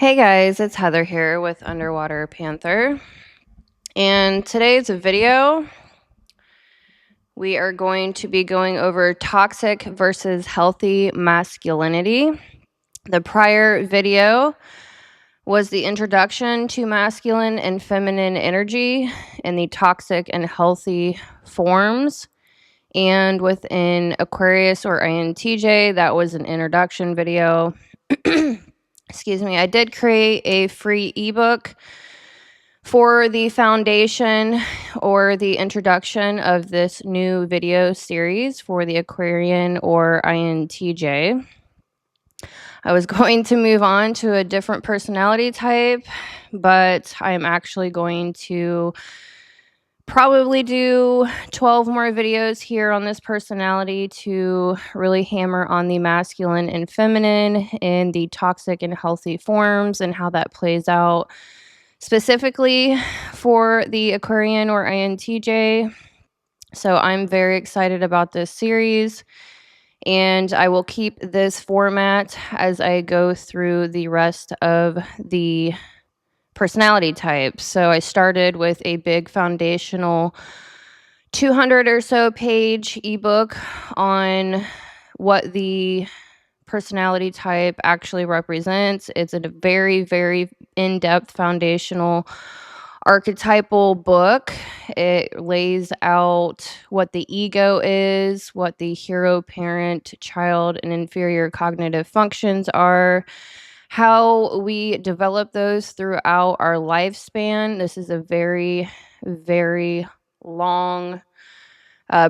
Hey guys, it's Heather here with Underwater Panther. And today's video, we are going to be going over toxic versus healthy masculinity. The prior video was the introduction to masculine and feminine energy and the toxic and healthy forms. And within Aquarius or INTJ, that was an introduction video. Excuse me. I did create a free ebook for the foundation or the introduction of this new video series for the Aquarian or INTJ. I was going to move on to a different personality type, but I'm actually going to probably do 12 more videos here on this personality to really hammer on the masculine and feminine and the toxic and healthy forms and how that plays out specifically for the Aquarian or INTJ. So I'm very excited about this series, and I will keep this format as I go through the rest of the personality types. So I started with a big foundational 200 or so page ebook on what the personality type actually represents. It's a very, very in-depth foundational archetypal book. It lays out what the ego is, what the hero, parent, child, and inferior cognitive functions are, how we develop those throughout our lifespan. This is a very, very long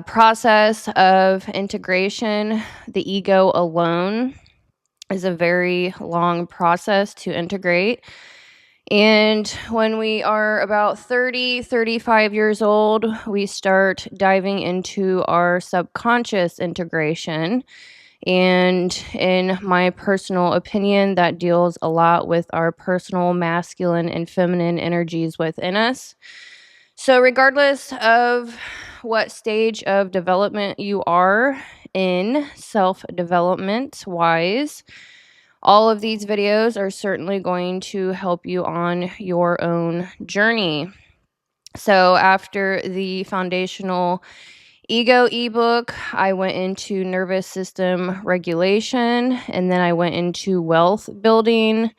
process of integration. The ego alone is a very long process to integrate. And when we are about 30, 35 years old, we start diving into our subconscious integration. And in my personal opinion, that deals a lot with our personal masculine and feminine energies within us. So, regardless of what stage of development you are in, self-development wise, all of these videos are certainly going to help you on your own journey. So, after the foundational ego ebook, I went into nervous system regulation, and then I went into wealth building.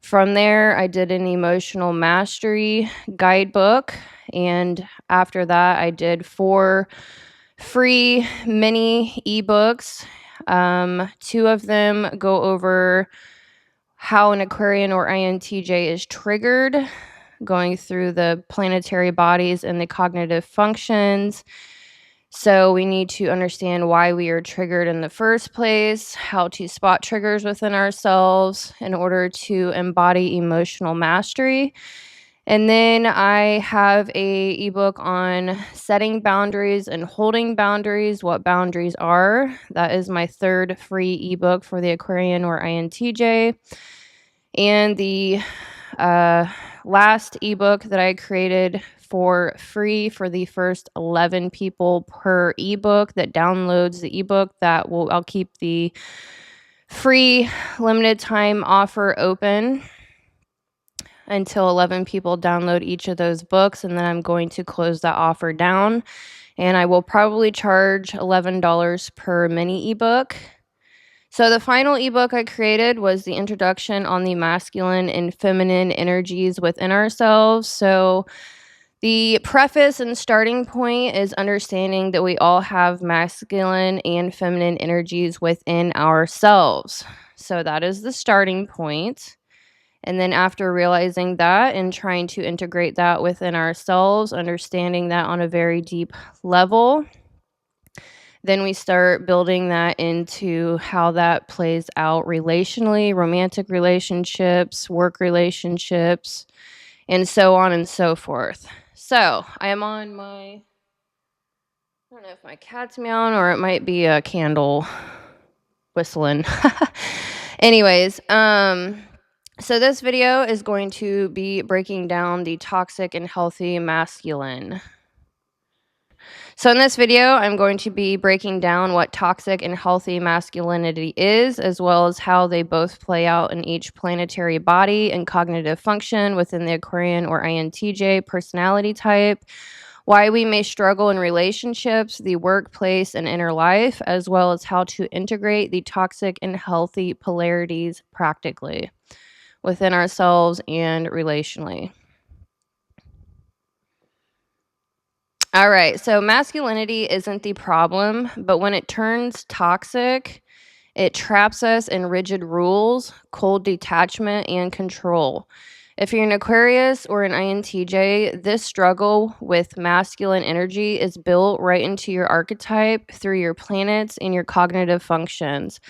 From there, I did an emotional mastery guidebook, and after that, I did 4 free mini ebooks. 2 of them go over how an Aquarian or INTJ is triggered, going through the planetary bodies and the cognitive functions. So we need to understand why we are triggered in the first place, how to spot triggers within ourselves in order to embody emotional mastery. And then I have a ebook on setting boundaries and holding boundaries, what boundaries are. That is my 3rd free ebook for the Aquarian or INTJ. And the last ebook that I created for free for the first 11 people per ebook that downloads the ebook, I'll keep the free limited time offer open until 11 people download each of those books, and then I'm going to close that offer down, and I will probably charge $11 per mini ebook. So the final ebook I created was the introduction on the masculine and feminine energies within ourselves. So the preface and starting point is understanding that we all have masculine and feminine energies within ourselves. So that is the starting point. And then after realizing that and trying to integrate that within ourselves, understanding that on a very deep level, then we start building that into how that plays out relationally, romantic relationships, work relationships, and so on and so forth. So I am on I don't know if my cat's meowing or it might be a candle whistling. Anyways, so this video is going to be breaking down the toxic and healthy masculine. So in this video, I'm going to be breaking down what toxic and healthy masculinity is, as well as how they both play out in each planetary body and cognitive function within the Aquarian or INTJ personality type, why we may struggle in relationships, the workplace, and inner life, as well as how to integrate the toxic and healthy polarities practically within ourselves and relationally. All right, so masculinity isn't the problem, but when it turns toxic, it traps us in rigid rules, cold detachment, and control. If you're an Aquarius or an INTJ, this struggle with masculine energy is built right into your archetype through your planets and your cognitive functions.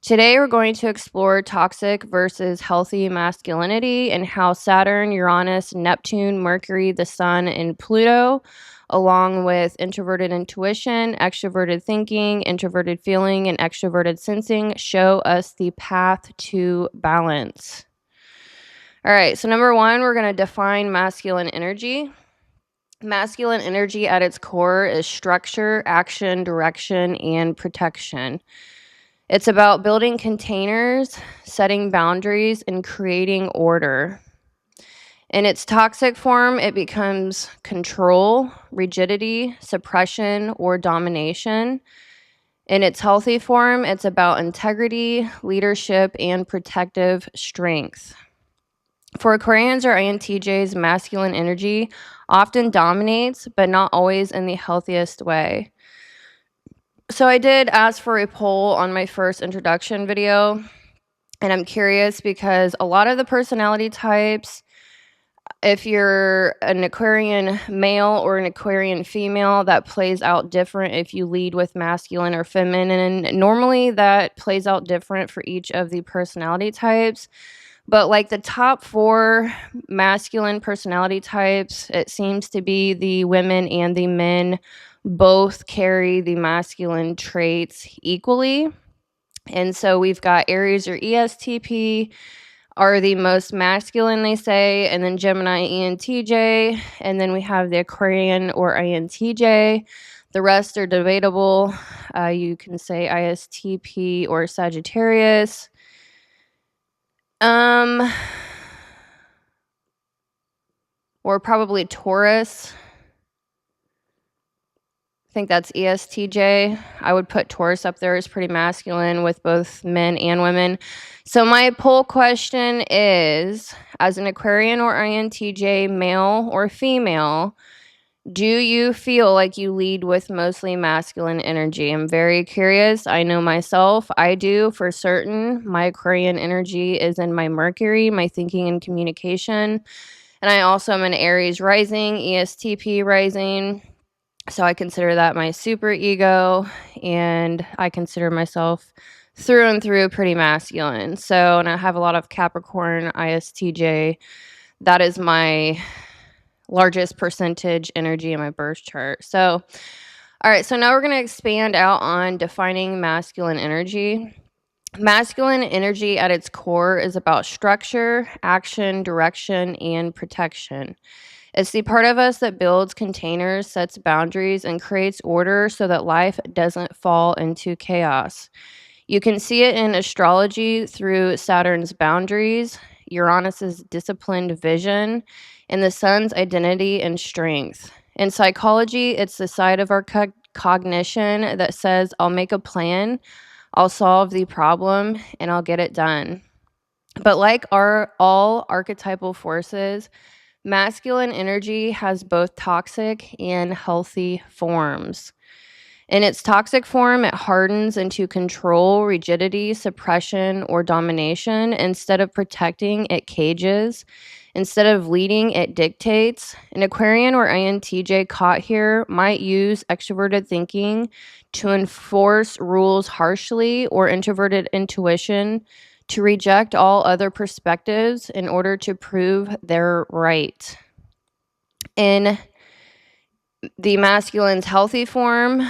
Today, we're going to explore toxic versus healthy masculinity and how Saturn, Uranus, Neptune, Mercury, the Sun, and Pluto, along with introverted intuition, extroverted thinking, introverted feeling, and extroverted sensing, show us the path to balance. All right, so number one, we're going to define masculine energy. Masculine energy at its core is structure, action, direction, and protection. It's about building containers, setting boundaries, and creating order. In its toxic form, it becomes control, rigidity, suppression, or domination. In its healthy form, it's about integrity, leadership, and protective strength. For Aquarians or INTJs, masculine energy often dominates, but not always in the healthiest way. So I did ask for a poll on my first introduction video, and I'm curious because a lot of the personality types, if you're an Aquarian male or an Aquarian female, that plays out different if you lead with masculine or feminine. Normally that plays out different for each of the personality types. But like the top 4 masculine personality types, it seems to be the women and the men both carry the masculine traits equally. And so we've got Aries or ESTP are the most masculine, they say, and then Gemini, ENTJ, and then we have the Aquarian or INTJ. The rest are debatable. You can say ISTP or Sagittarius. Or probably Taurus. I think that's ESTJ. I would put Taurus up there as pretty masculine with both men and women. So my poll question is, as an Aquarian or INTJ, male or female, do you feel like you lead with mostly masculine energy? I'm very curious. I know myself. I do for certain. My Aquarian energy is in my Mercury, my thinking and communication. And I also am an Aries rising, ESTP rising. So I consider that my super ego, and I consider myself through and through pretty masculine. So, and I have a lot of Capricorn, ISTJ. That is my largest percentage energy in my birth chart. So, all right, so now we're going to expand out on defining masculine energy. Masculine energy at its core is about structure, action, direction, and protection. It's the part of us that builds containers, sets boundaries, and creates order so that life doesn't fall into chaos. You can see it in astrology through Saturn's boundaries, Uranus's disciplined vision, and the sun's identity and strength. In psychology, it's the side of our cognition that says, I'll make a plan, I'll solve the problem, and I'll get it done. But like all archetypal forces, masculine energy has both toxic and healthy forms. In its toxic form, it hardens into control, rigidity, suppression, or domination. Instead of protecting, it cages. Instead of leading, it dictates. An Aquarian or INTJ caught here might use extroverted thinking to enforce rules harshly, or introverted intuition to reject all other perspectives in order to prove they're right. In the masculine's healthy form,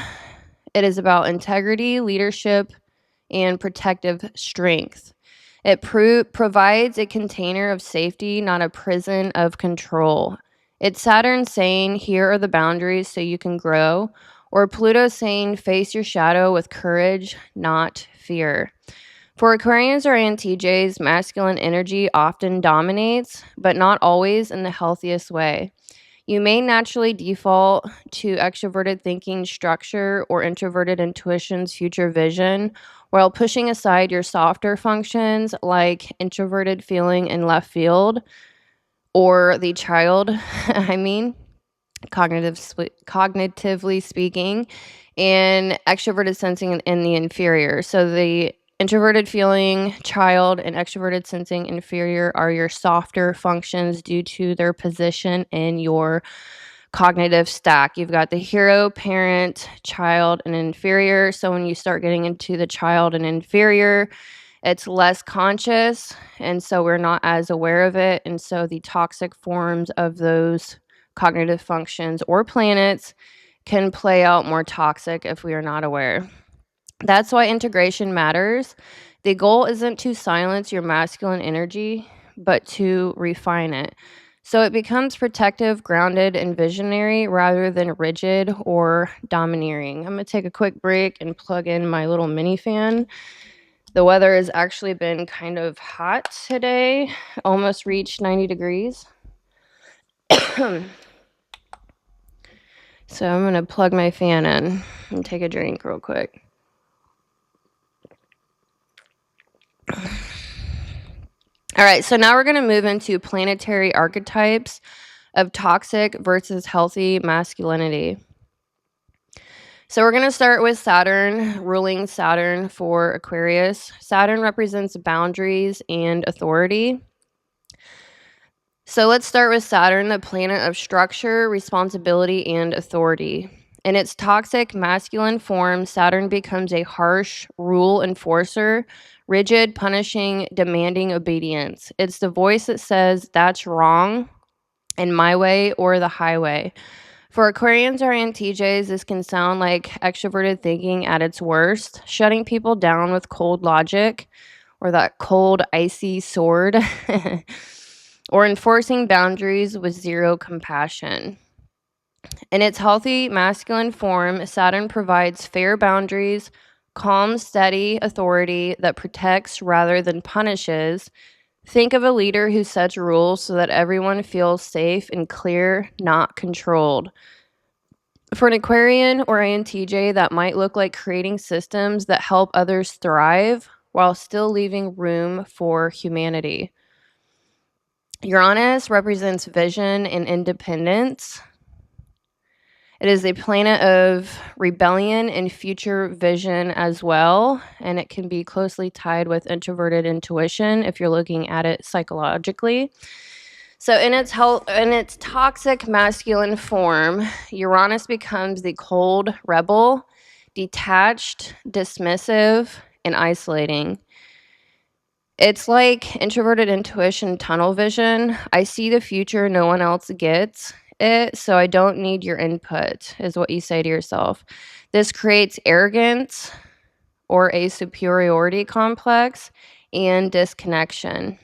it is about integrity, leadership, and protective strength. It provides a container of safety, not a prison of control. It's Saturn saying, here are the boundaries so you can grow, Or Pluto saying, face your shadow with courage, not fear. For Aquarians or INTJs, masculine energy often dominates, but not always in the healthiest way. You may naturally default to extroverted thinking structure or introverted intuition's future vision, while pushing aside your softer functions like introverted feeling in left field or the child, cognitively speaking, and extroverted sensing in the inferior. So the introverted feeling, child, and extroverted sensing inferior are your softer functions due to their position in your cognitive stack. You've got the hero, parent, child, and inferior. So when you start getting into the child and inferior, it's less conscious, and so we're not as aware of it. And so the toxic forms of those cognitive functions or planets can play out more toxic if we are not aware. That's why integration matters. The goal isn't to silence your masculine energy, but to refine it. So it becomes protective, grounded, and visionary rather than rigid or domineering. I'm going to take a quick break and plug in my little mini fan. The weather has actually been kind of hot today, almost reached 90 degrees. So I'm going to plug my fan in and take a drink real quick. All right, so now we're going to move into planetary archetypes of toxic versus healthy masculinity. So we're going to start with Saturn, ruling Saturn for Aquarius. Saturn represents boundaries and authority. So let's start with Saturn, the planet of structure, responsibility, and authority. In its toxic masculine form, Saturn becomes a harsh rule enforcer, rigid, punishing, demanding obedience. It's the voice that says, that's wrong, and my way or the highway. For Aquarians or INTJs, this can sound like extroverted thinking at its worst, shutting people down with cold logic or that cold, icy sword, or enforcing boundaries with zero compassion. In its healthy masculine form, Saturn provides fair boundaries, calm, steady authority that protects rather than punishes. Think of a leader who sets rules so that everyone feels safe and clear, not controlled. For an Aquarian or INTJ, that might look like creating systems that help others thrive while still leaving room for humanity. Uranus represents vision and independence. It is a planet of rebellion and future vision as well, and it can be closely tied with introverted intuition if you're looking at it psychologically. So in its toxic masculine form, Uranus becomes the cold rebel, detached, dismissive, and isolating. It's like introverted intuition tunnel vision. I see the future no one else gets it, so I don't need your input, is what you say to yourself. This creates arrogance or a superiority complex and disconnection.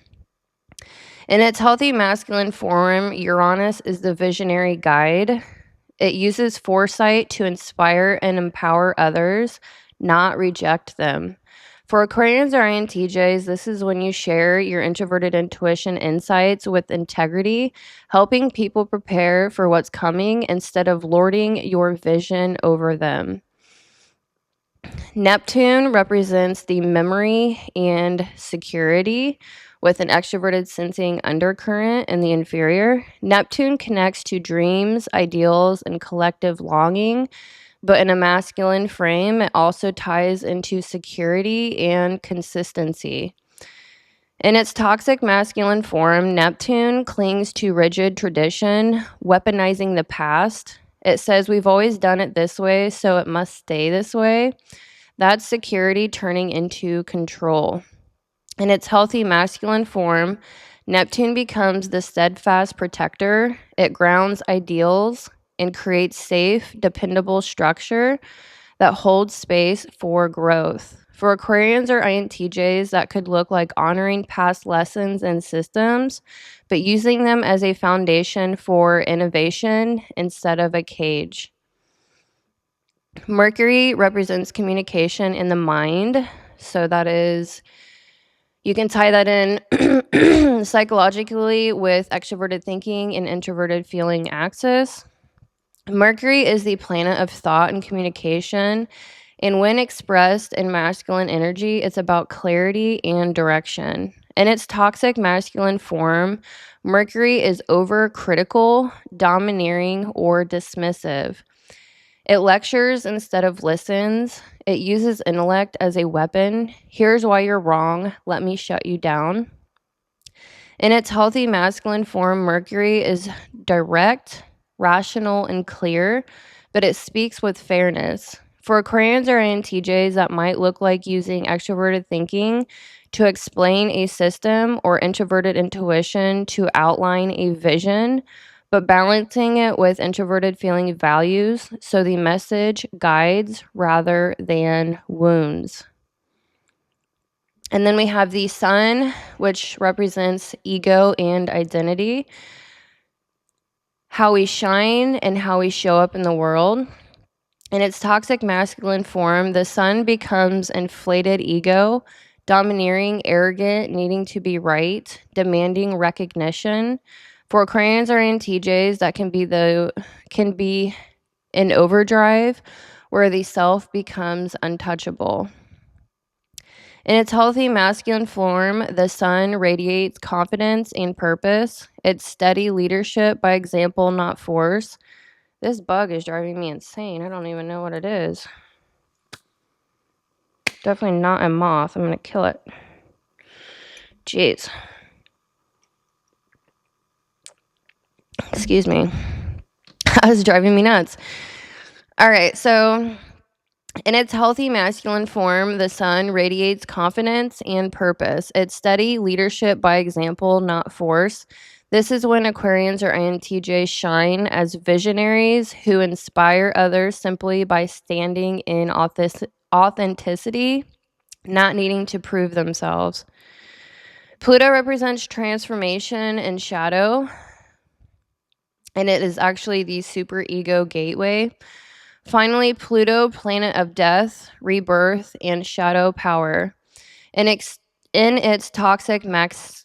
In its healthy masculine form, Uranus is the visionary guide. It uses foresight to inspire and empower others, not reject them. For Aquarians or INTJs, this is when you share your introverted intuition insights with integrity, helping people prepare for what's coming instead of lording your vision over them. Neptune represents the memory and security with an extroverted sensing undercurrent in the inferior. Neptune connects to dreams, ideals, and collective longing, but in a masculine frame, it also ties into security and consistency. In its toxic masculine form, Neptune clings to rigid tradition, weaponizing the past. It says we've always done it this way, so it must stay this way. That's security turning into control. In its healthy masculine form, Neptune becomes the steadfast protector. It grounds ideals and creates safe, dependable structure that holds space for growth. For Aquarians or INTJs, that could look like honoring past lessons and systems, but using them as a foundation for innovation instead of a cage. Mercury represents communication in the mind. So that is, you can tie that in psychologically with extroverted thinking and introverted feeling axis. Mercury is the planet of thought and communication. And when expressed in masculine energy, it's about clarity and direction. In its toxic masculine form, Mercury is overcritical, domineering, or dismissive. It lectures instead of listens. It uses intellect as a weapon. Here's why you're wrong. Let me shut you down. In its healthy masculine form, Mercury is direct, rational, and clear, but it speaks with fairness. For Aquarians or INTJs, that might look like using extroverted thinking to explain a system or introverted intuition to outline a vision, but balancing it with introverted feeling values so the message guides rather than wounds. And then we have the sun, which represents ego and identity, how we shine and how we show up in the world. In its toxic masculine form, the sun becomes inflated ego, domineering, arrogant, needing to be right, demanding recognition. For Aquarians or INTJs, that can be in overdrive, where the self becomes untouchable. In its healthy masculine form, the sun radiates confidence and purpose. It's steady leadership by example, not force. This bug is driving me insane. I don't even know what it is. Definitely not a moth. I'm going to kill it. Jeez. Excuse me. That was driving me nuts. All right, so in its healthy masculine form, the sun radiates confidence and purpose. It's steady leadership by example, not force. This is when Aquarians or INTJs shine as visionaries who inspire others simply by standing in authenticity, not needing to prove themselves. Pluto represents transformation and shadow, and it is actually the superego gateway. Finally, Pluto, planet of death, rebirth, and shadow power. In its toxic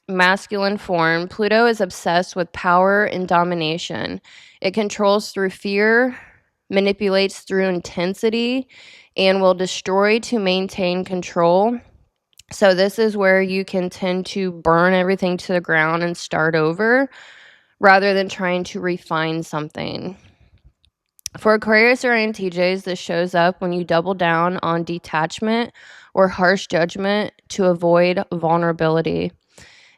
masculine form, Pluto is obsessed with power and domination. It controls through fear, manipulates through intensity, and will destroy to maintain control. So this is where you can tend to burn everything to the ground and start over rather than trying to refine something. For Aquarius or INTJs, this shows up when you double down on detachment or harsh judgment to avoid vulnerability.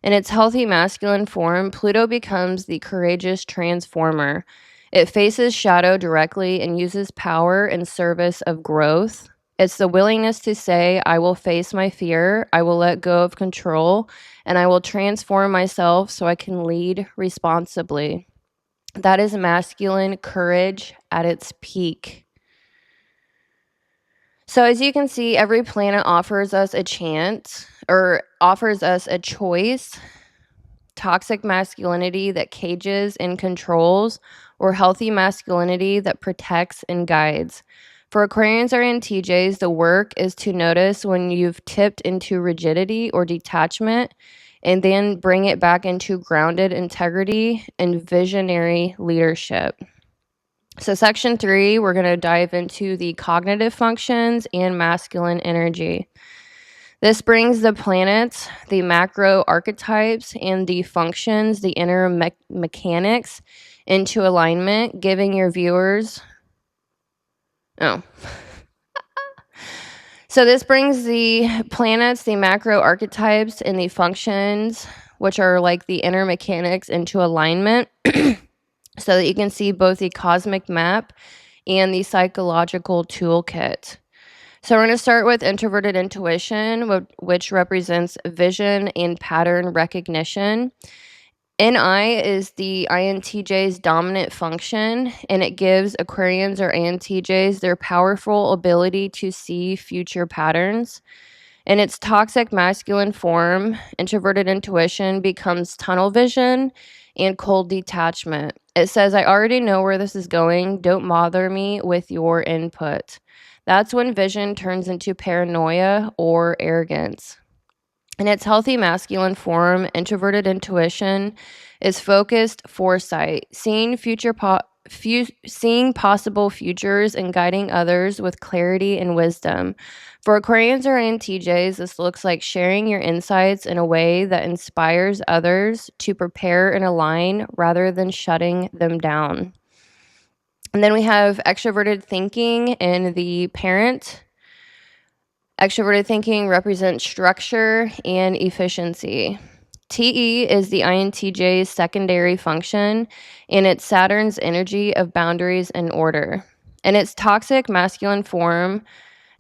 In its healthy masculine form, Pluto becomes the courageous transformer. It faces shadow directly and uses power in service of growth. It's the willingness to say, I will face my fear, I will let go of control, and I will transform myself so I can lead responsibly. That is masculine courage at its peak. So as you can see, every planet offers us a chance or offers us a choice. Toxic masculinity that cages and controls, or healthy masculinity that protects and guides. For Aquarians or INTJs, the work is to notice when you've tipped into rigidity or detachment and then bring it back into grounded integrity and visionary leadership. So section 3, we're going to dive into the cognitive functions and masculine energy. This brings the planets, the macro archetypes, and the functions, the inner mechanics, into alignment, giving your viewers... So this brings the planets, the macro archetypes, and the functions, which are like the inner mechanics, into alignment so that you can see both the cosmic map and the psychological toolkit. So we're going to start with introverted intuition, which represents vision and pattern recognition. NI is the INTJ's dominant function, and it gives Aquarians or INTJs their powerful ability to see future patterns. In its toxic masculine form, introverted intuition becomes tunnel vision and cold detachment. It says, I already know where this is going. Don't bother me with your input. That's when vision turns into paranoia or arrogance. In its healthy masculine form, introverted intuition is focused foresight, seeing seeing possible futures and guiding others with clarity and wisdom. For Aquarians or INTJs, this looks like sharing your insights in a way that inspires others to prepare and align rather than shutting them down. And then we have extroverted thinking in the parent. Extroverted thinking represents structure and efficiency. TE is the INTJ's secondary function, and it's Saturn's energy of boundaries and order. In its toxic masculine form,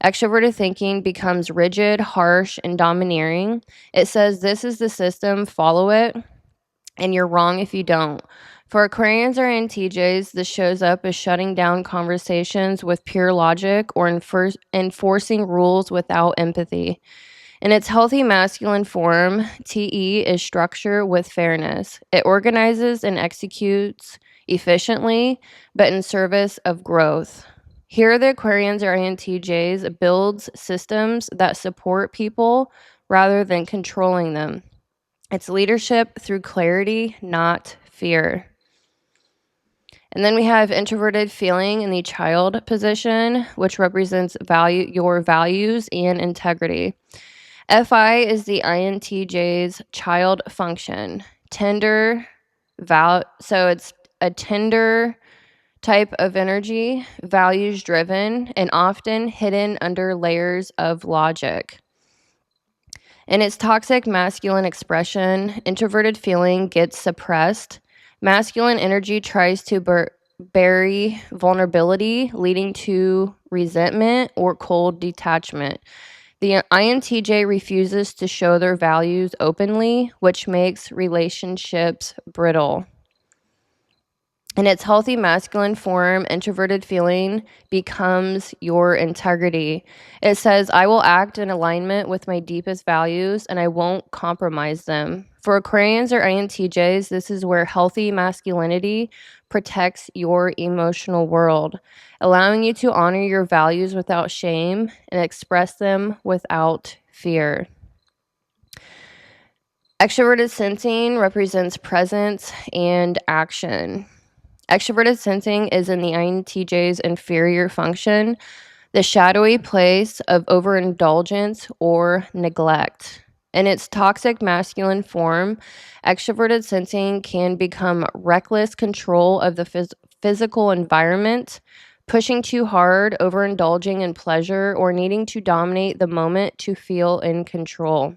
extroverted thinking becomes rigid, harsh, and domineering. It says, this is the system, follow it, and you're wrong if you don't. For Aquarians or INTJs, this shows up as shutting down conversations with pure logic or enforcing rules without empathy. In its healthy masculine form, TE is structure with fairness. It organizes and executes efficiently, but in service of growth. Here, the Aquarians or INTJs builds systems that support people rather than controlling them. It's leadership through clarity, not fear. And then we have introverted feeling in the child position, which represents your values and integrity. FI is the INTJ's child function. So it's a tender type of energy, values driven, and often hidden under layers of logic. In its toxic masculine expression, introverted feeling gets suppressed. Masculine energy tries to bury vulnerability, leading to resentment or cold detachment. The INTJ refuses to show their values openly, which makes relationships brittle. In its healthy masculine form, introverted feeling becomes your integrity. It says, I will act in alignment with my deepest values and I won't compromise them. For Aquarians or INTJs, this is where healthy masculinity protects your emotional world, allowing you to honor your values without shame and express them without fear. Extroverted sensing represents presence and action. Extroverted sensing is in the INTJ's inferior function, the shadowy place of overindulgence or neglect. In its toxic masculine form, extroverted sensing can become reckless control of the physical environment, pushing too hard, overindulging in pleasure, or needing to dominate the moment to feel in control.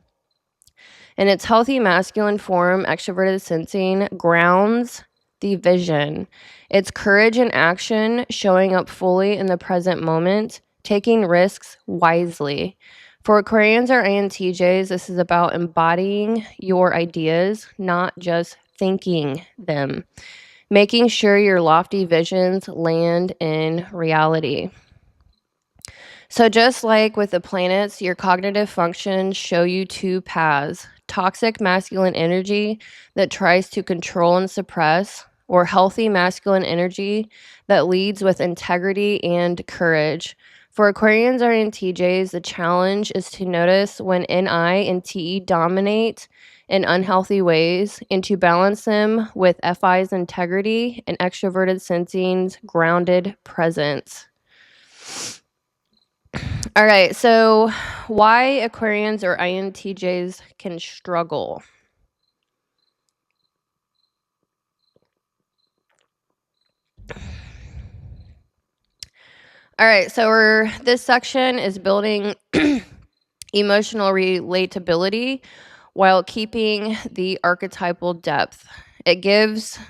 In its healthy masculine form, extroverted sensing grounds the vision. It's courage and action, showing up fully in the present moment, taking risks wisely. For Aquarians or INTJs, this is about embodying your ideas, not just thinking them, making sure your lofty visions land in reality. So just like with the planets, your cognitive functions show you two paths: toxic masculine energy that tries to control and suppress, or healthy masculine energy that leads with integrity and courage. For Aquarians or INTJs, the challenge is to notice when NI and TE dominate in unhealthy ways and to balance them with FI's integrity and extroverted sensing's grounded presence. All right, so why Aquarians or INTJs can struggle. All right, so this section is building emotional relatability while keeping the archetypal depth. It gives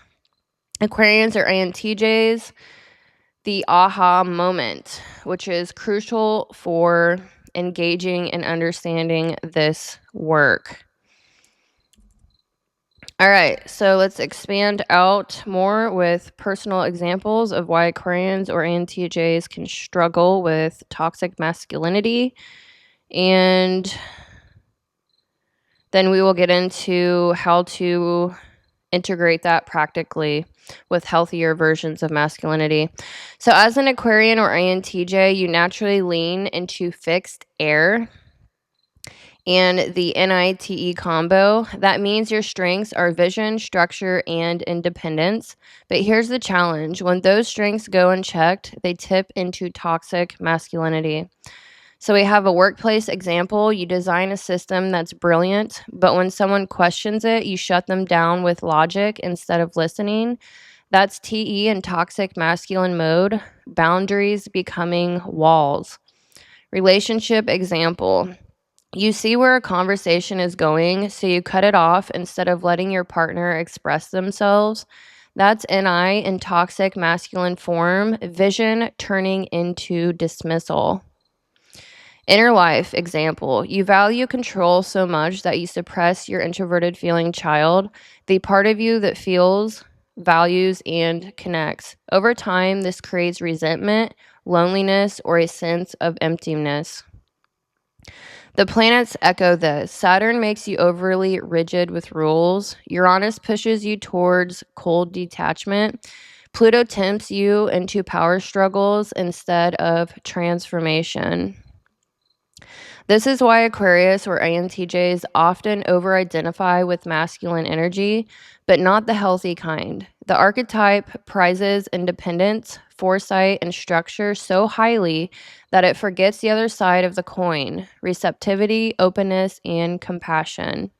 Aquarians or INTJs the aha moment, which is crucial for engaging and understanding this work. All right, so let's expand out more with personal examples of why Aquarians or INTJs can struggle with toxic masculinity And then we will get into how to integrate that practically with healthier versions of masculinity. So as an Aquarian or INTJ, you naturally lean into fixed air and the NITE combo. That means your strengths are vision, structure, and independence. But here's the challenge. When those strengths go unchecked, they tip into toxic masculinity. So we have a workplace example. You design a system that's brilliant, but when someone questions it, you shut them down with logic instead of listening. That's TE in toxic masculine mode, boundaries becoming walls. Relationship example. You see where a conversation is going, so you cut it off instead of letting your partner express themselves. That's NI in toxic masculine form, vision turning into dismissal. Inner life example. You value control so much that you suppress your introverted feeling child, the part of you that feels, values, and connects. Over time, this creates resentment, loneliness, or a sense of emptiness. The planets echo this. Saturn makes you overly rigid with rules. Uranus pushes you towards cold detachment. Pluto tempts you into power struggles instead of transformation. This is why Aquarius or INTJs often over-identify with masculine energy, but not the healthy kind. The archetype prizes independence, foresight, and structure so highly that it forgets the other side of the coin: receptivity, openness, and compassion.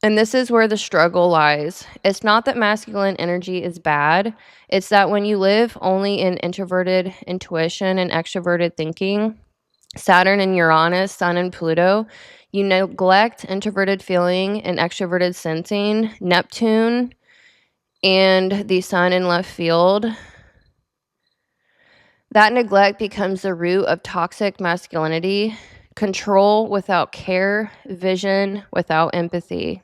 And this is where the struggle lies. It's not that masculine energy is bad. It's that when you live only in introverted intuition and extroverted thinking, Saturn and Uranus, Sun and Pluto, you neglect introverted feeling and extroverted sensing. Neptune and the Sun in left field. That neglect becomes the root of toxic masculinity, control without care, vision without empathy.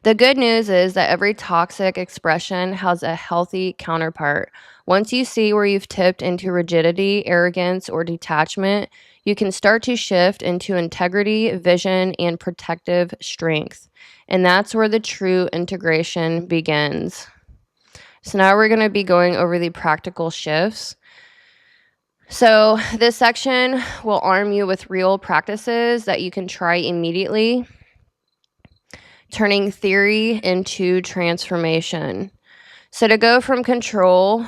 The good news is that every toxic expression has a healthy counterpart. Once you see where you've tipped into rigidity, arrogance, or detachment, you can start to shift into integrity, vision, and protective strength. And that's where the true integration begins. So now we're going to be going over the practical shifts. So this section will arm you with real practices that you can try immediately, turning theory into transformation. So to go from control,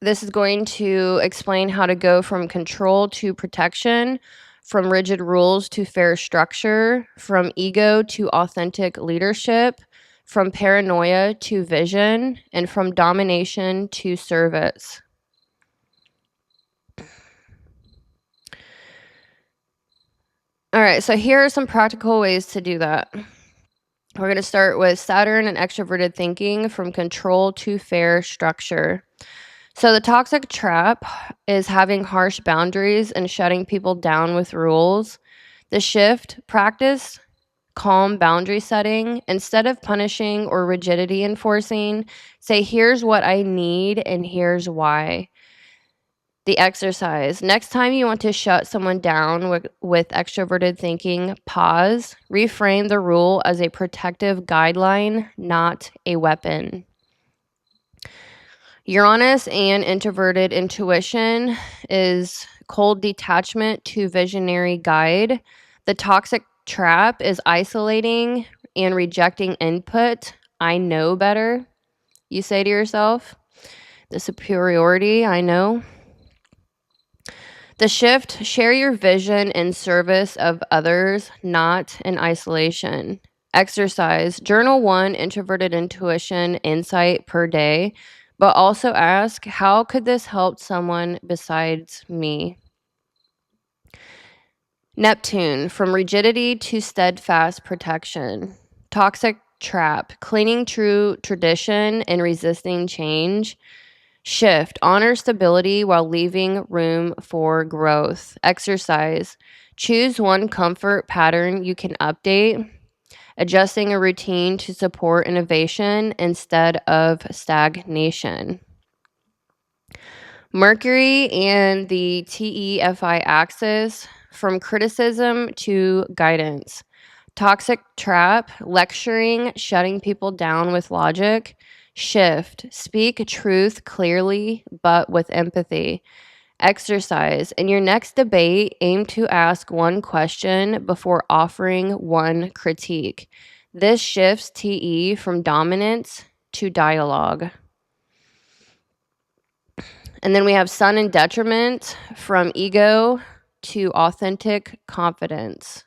this is going to explain how to go from control to protection, from rigid rules to fair structure, from ego to authentic leadership, from paranoia to vision, and from domination to service. All right, so here are some practical ways to do that. We're going to start with Saturn and extroverted thinking, from control to fair structure. So the toxic trap is having harsh boundaries and shutting people down with rules. The shift, practice calm boundary setting. Instead of punishing or rigidity enforcing, say, here's what I need and here's why. The exercise. Next time you want to shut someone down with extroverted thinking, pause. Reframe the rule as a protective guideline, not a weapon. Uranus and introverted intuition is cold detachment to visionary guide. The toxic trap is isolating and rejecting input. I know better, you say to yourself. The superiority, I know. The shift, share your vision in service of others, not in isolation. Exercise, journal one introverted intuition insight per day, but also ask, how could this help someone besides me? Neptune, from rigidity to steadfast protection. Toxic trap, clinging true tradition and resisting change. Shift, honor stability while leaving room for growth. Exercise, choose one comfort pattern you can update, adjusting a routine to support innovation instead of stagnation. Mercury and the TEFI axis, from criticism to guidance. Toxic trap, lecturing, shutting people down with logic. Shift, speak truth clearly but with empathy. Exercise, in your next debate, aim to ask one question before offering one critique. This shifts TE from dominance to dialogue. And then we have sun and detriment, from ego to authentic confidence.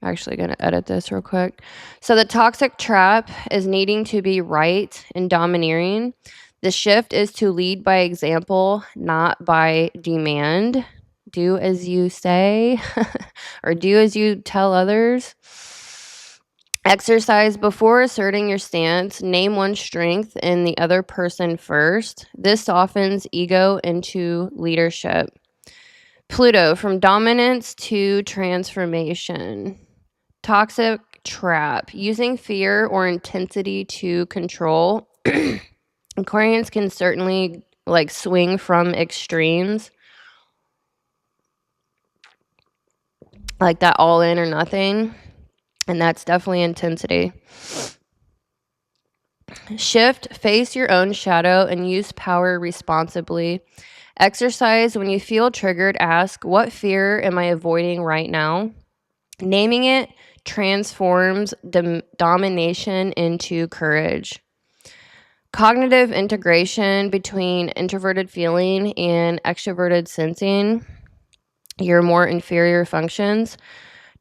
I'm actually going to edit this real quick. So the toxic trap is needing to be right and domineering. The shift is to lead by example, not by demand. Do as you say or do as you tell others. Exercise, before asserting your stance, name one strength in the other person first. This softens ego into leadership. Pluto, from dominance to transformation. Toxic trap, using fear or intensity to control. Aquarians can certainly swing from extremes, like that all in or nothing. And that's definitely intensity. Shift, face your own shadow and use power responsibly. Exercise, when you feel triggered, ask, what fear am I avoiding right now? Naming it transforms domination into courage. Cognitive integration between introverted feeling and extroverted sensing, your more inferior functions.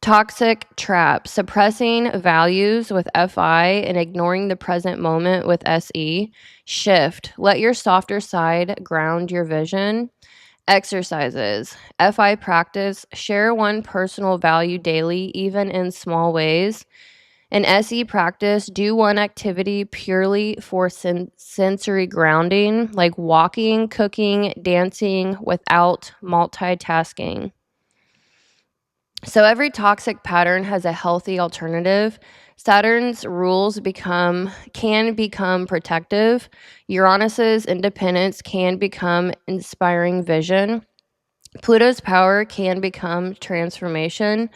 Toxic trap, suppressing values with FI and ignoring the present moment with SE. Shift, let your softer side ground your vision. Exercises, FI practice, share one personal value daily, even in small ways. In SE practice, do one activity purely for sensory grounding, like walking, cooking, dancing, without multitasking. So every toxic pattern has a healthy alternative. Saturn's rules can become protective. Uranus's independence can become inspiring vision. Pluto's power can become transformation.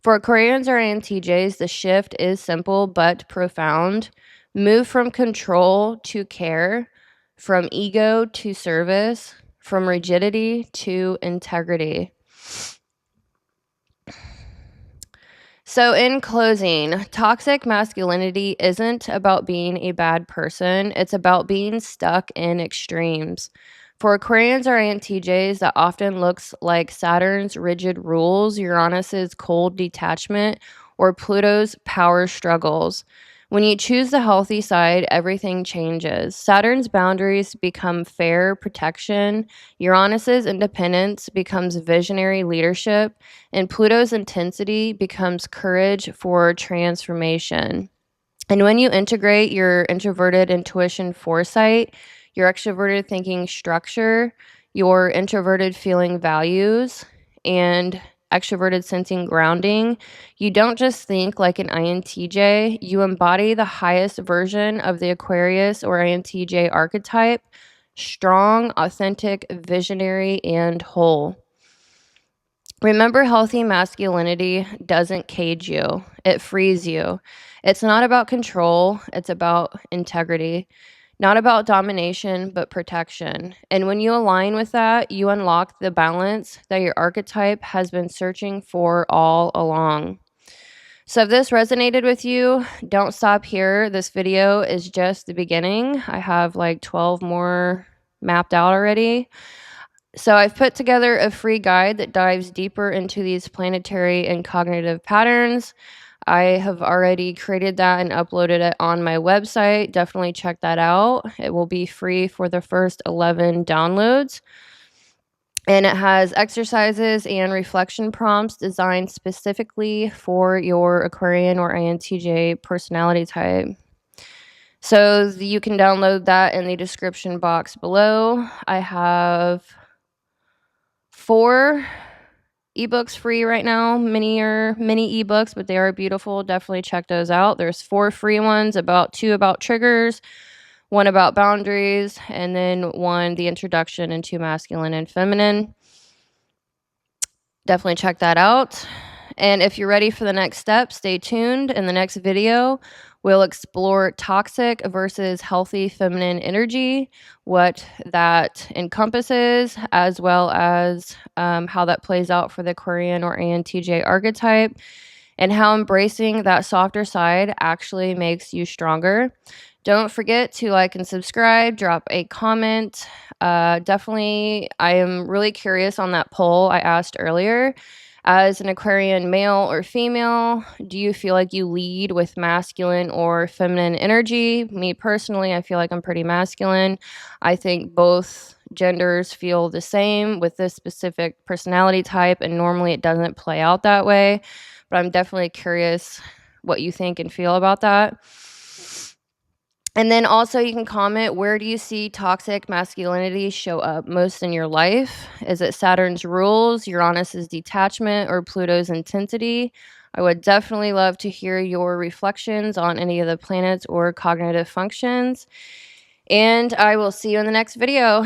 For Aquarians or INTJs, the shift is simple but profound. Move from control to care, from ego to service, from rigidity to integrity. So in closing, toxic masculinity isn't about being a bad person. It's about being stuck in extremes. For Aquarians or INTJs, that often looks like Saturn's rigid rules, Uranus's cold detachment, or Pluto's power struggles. When you choose the healthy side, everything changes. Saturn's boundaries become fair protection, Uranus's independence becomes visionary leadership, and Pluto's intensity becomes courage for transformation. And when you integrate your introverted intuition foresight, your extroverted thinking structure, your introverted feeling values, and extroverted sensing grounding, you don't just think like an INTJ, you embody the highest version of the Aquarius or INTJ archetype: strong, authentic, visionary, and whole. Remember, healthy masculinity doesn't cage you, it frees you. It's not about control, it's about integrity. Not about domination, but protection. And when you align with that, you unlock the balance that your archetype has been searching for all along. So if this resonated with you, don't stop here. This video is just the beginning. I have like 12 more mapped out already. So I've put together a free guide that dives deeper into these planetary and cognitive patterns. I have already created that and uploaded it on my website. Definitely check that out. It will be free for the first 11 downloads. And it has exercises and reflection prompts designed specifically for your Aquarian or INTJ personality type. So you can download that in the description box below. I have 4 ebooks free right now, mini ebooks, but they are beautiful. Definitely check those out. There's 4 free ones, 2 about triggers, one about boundaries, and then one, the introduction into masculine and feminine. Definitely check that out. And if you're ready for the next step, stay tuned. In the next video, we'll explore toxic versus healthy feminine energy, what that encompasses, as well as how that plays out for the Aquarian or INTJ archetype, and how embracing that softer side actually makes you stronger. Don't forget to like and subscribe, drop a comment. Definitely, I am really curious on that poll I asked earlier. As an Aquarian male or female, do you feel like you lead with masculine or feminine energy? Me personally, I feel like I'm pretty masculine. I think both genders feel the same with this specific personality type, and normally it doesn't play out that way. But I'm definitely curious what you think and feel about that. And then also you can comment, where do you see toxic masculinity show up most in your life? Is it Saturn's rules, Uranus's detachment, or Pluto's intensity? I would definitely love to hear your reflections on any of the planets or cognitive functions. And I will see you in the next video.